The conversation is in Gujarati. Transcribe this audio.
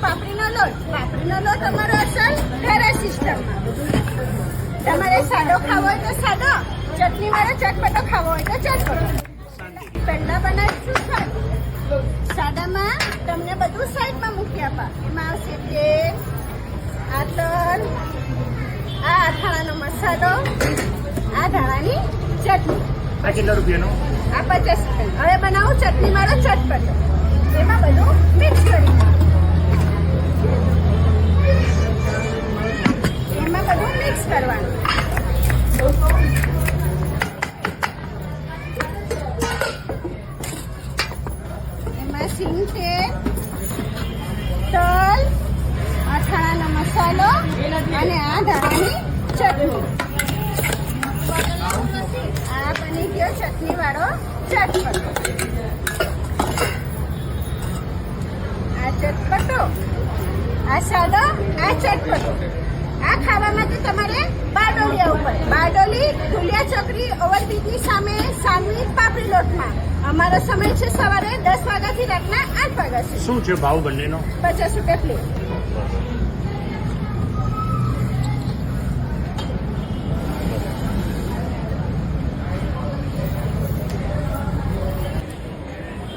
પાપડીનો લોટ અમારો અસલ ઘરે સિસ્ટમમાં. તમારે સાદો ખાવો હોય તો સાદો, ચટણી વાળો ચટપટો ખાવો હોય તો ચટપટો. પહેલા બનાવીશું સાદું. સાદામાં તમને બધું સાઈડમાં મૂકી આપા. એમાં આવશે તેલ, આ તલ, આ અથાણાનો મસાલો, આ ધાણાની ચટણી. આ કેટલા રૂપિયાનો? આ 50 રૂપિયા. હવે બનાવું ચટણી વાળો ચટપટો. એમાં બધું મિક્સ કરી એમાં બધું મિક્સ કરવાનું. એમાં સિંગ તેલ, તલ, અથાણાનો મસાલો અને આ ધાણાની ચટણી. આ બની ગયો ચટણી વાળો ચટપટો. આ ચટપટો, આ સાદો, આ ચટપટો. આ ખાવામાં તો તમારે બારડોલી આવવું પડે. બારડોલી ઢોલિયા ચોકડી ઓવરબ્રિજની સામે સાંગવી પાપડી લોટમાં. અમારો સમય છે સવારે 10 વાગ્યાથી રાતના 8 વાગ્યા સુધી. શું છે ભાવ બંનેનો? 50 રૂપિયા પ્લેટ.